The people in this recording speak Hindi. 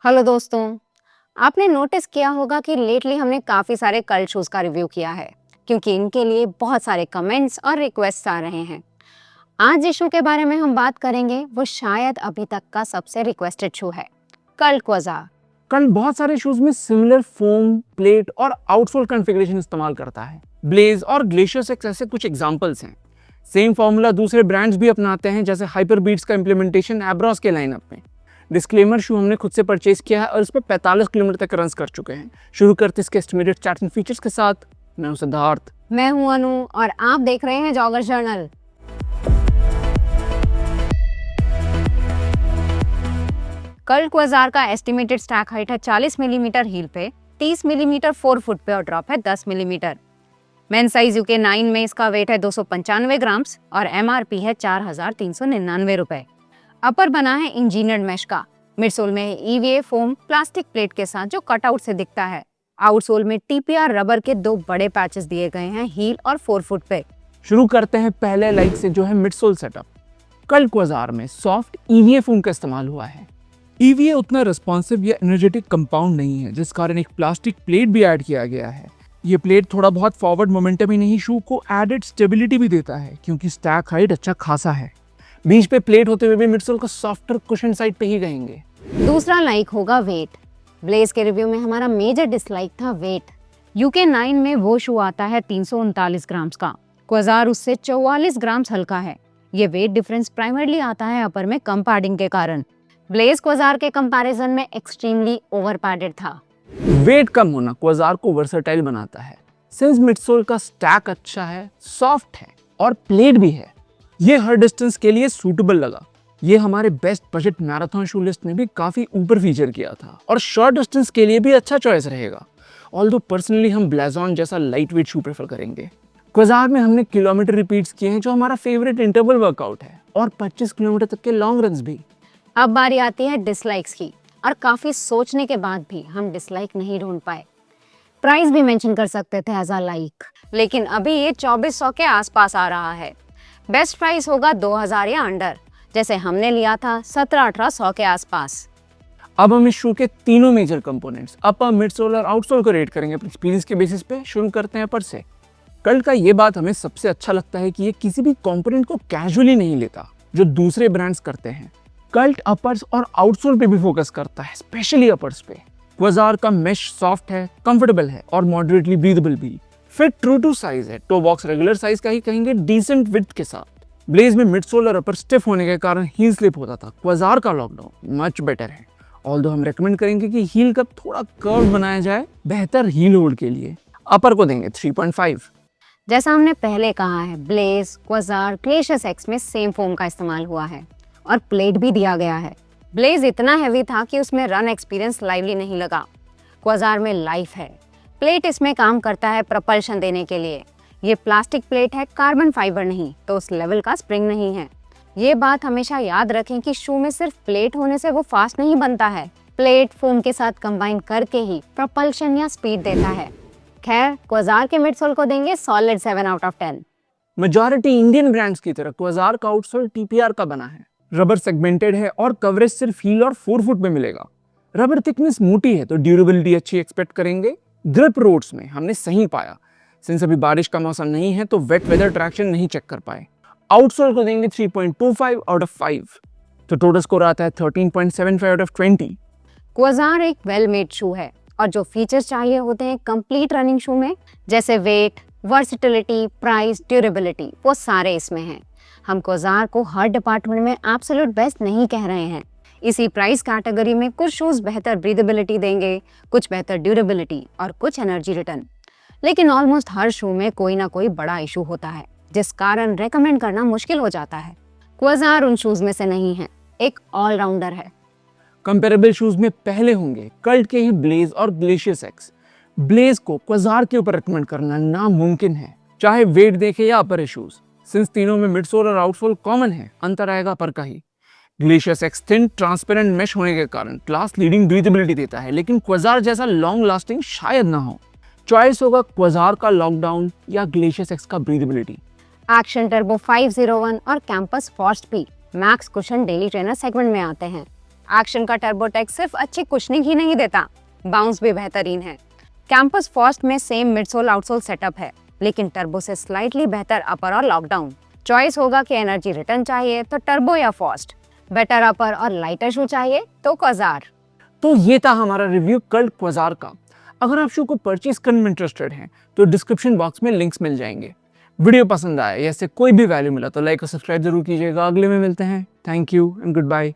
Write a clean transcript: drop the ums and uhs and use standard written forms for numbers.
हेलो दोस्तों। आपने नोटिस किया होगा कि लेटली हमने काफ़ी सारे कल्ट शूज़ का रिव्यू किया है क्योंकि इनके लिए बहुत सारे कमेंट्स और रिक्वेस्ट आ रहे हैं। आज जिस शू के बारे में हम बात करेंगे वो शायद अभी तक का सबसे रिक्वेस्टेड शू है, कल्ट क्वाज़ार। कल बहुत सारे शूज में सिमिलर फोम, प्लेट और आउटसोल कॉन्फ़िगरेशन इस्तेमाल करता है। ब्लेज और ग्लेशियर सिक्स ऐसे कुछ एग्जांपल्स हैं। सेम फॉर्मूला दूसरे ब्रांड्स भी अपनाते हैं, जैसे हाइपर बीट्स का इंप्लीमेंटेशन एब्रॉस के लाइनअप में। डिस्क्लेमर, शू हमने खुद से परचेज किया है और इस पर 45 किलोमीटर तक रन कर चुके हैं। शुरू करते इसके एस्टिमेटेड स्टार्ट एंड फीचर्स के साथ। मैं हूं सिद्धार्थ। मैं हूं अनु और आप देख रहे हैं जॉगर जर्नल। कल्ट क्वाज़ार का एस्टिमेटेड स्टैक हाइट है 40 मिलीमीटर हील पे, 30 मिलीमीटर 4 फुट पे और ड्रॉप है 10 मिलीमीटर। मेन साइज यूके 9 में इसका वेट है 295 ग्राम्स और एमआरपी है 4,399 रुपए। अपर बना है इंजीनियर्ड मैश का। मिडसोल में ईवीए फोम प्लास्टिक प्लेट के साथ जो कटआउट से दिखता है। आउटसोल में टीपीआर रबर के 2 बड़े पैचेस दिए गए हैं हील और 4 फुट पे। शुरू करते हैं पहले लाइक से, जो है मिडसोल सेटअप। कल्ट क्वाज़ार में सॉफ्ट ईवीए फोम का इस्तेमाल हुआ है। ईवीए उतना रिस्पॉन्सिव या एनर्जेटिक कंपाउंड नहीं है, जिस कारण एक प्लास्टिक प्लेट भी ऐड किया गया है। ये प्लेट थोड़ा बहुत फॉरवर्ड मोमेंटम ही नहीं, शू को एडेड स्टेबिलिटी भी देता है क्योंकि स्टैक हाइट अच्छा खासा है। बीच पे प्लेट होते हुए भी मिडसोल का सॉफ्टर कुशन साइड पे ही गएंगे। दूसरा लाइक होगा वेट। ब्लेज के रिव्यू में हमारा मेजर डिसलाइक था वेट। यूके 9 में वो शू आता है 339 ग्राम्स का। क्वाज़ार उससे 44 ग्राम्स हल्का है। ये वेट डिफरेंस प्राइमरली आता है अपर में कम पैडिंग के कारण। ब्लेज क्वाज़ार के कंपैरिजन में एक्सट्रीमली ओवर पैडेड था। वेट कम होना क्वाज़ार को वर्सेटाइल बनाता है। सिंस मिडसोल का स्टैक अच्छा है, सॉफ्ट है और प्लेट भी है, ये हर डिस्टेंस के लिए सूटेबल लगा। ये हमारे बेस्ट बजट मैराथन शू लिस्ट में भी काफी ऊपर फीचर किया था और शॉर्ट डिस्टेंस के लिए भी अच्छा चॉइस रहेगा। ऑल्दो पर्सनली हम ब्लाजॉन जैसा लाइट वेट शू प्रेफर करेंगे। क्वाज़ार में हमने किलोमीटर रिपीट्स किए हैं, जो हमारा फेवरेट इंटरवल वर्कआउट है, और 25 किलोमीटर तक के लॉन्ग रन्स भी। अब बारी आती है डिसलाइक्स की, और काफी सोचने के बाद भी हम डिसलाइक नहीं ढूंढ पाए। प्राइस भी मेंशन कर सकते थे एज अ लाइक, लेकिन अभी ये 2400 के आसपास आ रहा है। बेस्ट प्राइस होगा 2000 या अंडर, जैसे हमने लिया था 1700-1800 के आसपास। अब हम इस शू के तीनों मेजर कंपोनेंट्स, अपर, मिडसोल और आउटसोल को रेट करेंगे अपने एक्सपीरियंस के बेसिस पे। शुरू करते हैं अपर से। कल्ट का ये बात हमें सबसे अच्छा लगता है कि ये किसी भी कंपोनेंट को कैजुअली नहीं लेता, जो दूसरे ब्रांड्स करते हैं। कल्ट अपर्स और आउटसोल पे भी फोकस करता है, स्पेशली अपर्स पे। क्वाज़ार का मेश सॉफ्ट है, कंफर्टेबल है और मॉडरेटली ब्रीदेबल भी। फिट ट्रू टू साइज है, टो बॉक्स रेगुलर साइज का ही कहेंगे, डिसेंट विड्थ के साथ। ब्लेज में मिडसोल और अपर स्टिफ होने के कारण हील स्लिप होता था। क्वाज़ार का लॉकडाउन मच बेटर है, ऑल्दो हम रेकमेंड करेंगे कि हील कप थोड़ा कर्व बनाया जाए बेहतर हील होल्ड के लिए। अपर को देंगे 3.5। जैसा हमने पहले कहा है, ब्लेज, क्वाज़ार, ग्लेशियर सिक्स में सेम फोम का इस्तेमाल हुआ है और प्लेट भी दिया गया है। ब्लेज इतना हैवी था कि उसमें रन एक्सपीरियंस लाइवली नहीं लगा। क्वाज़ार में लाइफ है। प्लेट इसमें काम करता है प्रपल्शन देने के लिए। ये प्लास्टिक प्लेट है, कार्बन फाइबर नहीं, तो उस लेवल का स्प्रिंग नहीं है। ये बात हमेशा याद रखें कि शू में सिर्फ प्लेट होने से वो फास्ट नहीं बनता है। प्लेट फोम के साथ कंबाइन करके ही प्रपल्शन या स्पीड देता है। खैर, क्वाज़ार के मिडसोल को देंगे solid 7 out of 10। Majority Indian brands की तरह क्वाज़ार का आउटसोल टीपीआर का बना है। रबर सेगमेंटेड है और कवरेज सिर्फ हील और 4 फुट में मिलेगा। रबर थिकनेस मोटी है तो ड्यूरेबिलिटी अच्छी एक्सपेक्ट करेंगे। ग्रिप रोड्स में हमने सही पाया, सिंस अभी बारिश का मौसम नहीं है तो वेट वेदर ट्रैक्शन नहीं चेक कर पाए। आउटसोल को देंगे 3.25 आउट ऑफ 5, तो टोटल स्कोर आता है 13.75 आउट ऑफ 20। क्वाज़ार एक वेल मेड शू है और जो फीचर्स चाहिए होते हैं कंप्लीट रनिंग शू में, जैसे वेट, वर्सिटिलिटी, प्राइस, ड्यूरेबिलिटी, वो सारे इसमें हैं। हम क्वाज़ार को हर डिपार्टमेंट में एब्सोल्यूट बेस्ट नहीं कह रहे हैं। इसी प्राइस कैटेगरी में कुछ शूज बेहतर ब्रीदेबिलिटी देंगे, कुछ बेहतर ड्यूरेबिलिटी और कुछ एनर्जी रिटर्न। लेकिन ऑलमोस्ट हर शू में कोई ना कोई बड़ा इशू होता है, जिस कारण रेकमेंड करना मुश्किल हो जाता है। क्वाज़ार उन शूज में से नहीं है, एक ऑलराउंडर है। कंपेरेबल शूज में पहले होंगे कल्ट के ही ब्लेज और ग्लेशियर सिक्स। ब्लेज को क्वाज़ार के ऊपर रिकमेंड करना नामुमकिन है, चाहे वेट देखे या अपर इशूज, सिंस तीनों में मिडसोल और आउटसोल कॉमन है, अंतर आएगा अपर का ही। Glacier six thin transparent mesh होने के कारण क्लास लीडिंग ब्रीदेबिलिटी देता है, लेकिन क्वाज़ार जैसा लॉन्ग लास्टिंग शायद ना हो। चॉइस होगा क्वाज़ार का लॉकडाउन या ग्लेशियर सिक्स का ब्रीदेबिलिटी। एक्शन टर्बो 501 और कैंपस फॉर्स्ट भी max cushion daily trainer segment में आते हैं। एक्शन का टर्बोटेक सिर्फ अच्छी कुशनिंग ही नहीं देता, बाउंस भी बेहतरीन है। कैंपस फर्स्ट में सेम मिडसोल आउटसोल सेटअप है, लेकिन टर्बो से स्लाइटली बेहतर अपर और लॉकडाउन। चॉइस होगा कि एनर्जी रिटर्न चाहिए तो टर्बो या फर्स्ट, बेटर अपर और लाइटर शू चाहिए तो क्वाजार। तो ये था हमारा रिव्यू कल्ट क्वाजार का। अगर आप शू को परचेज करने में इंटरेस्टेड हैं तो डिस्क्रिप्शन बॉक्स में लिंक्स मिल जाएंगे। वीडियो पसंद आया या इससे कोई भी वैल्यू मिला तो लाइक और सब्सक्राइब जरूर कीजिएगा। अगले में मिलते हैं। Thank you and good bye.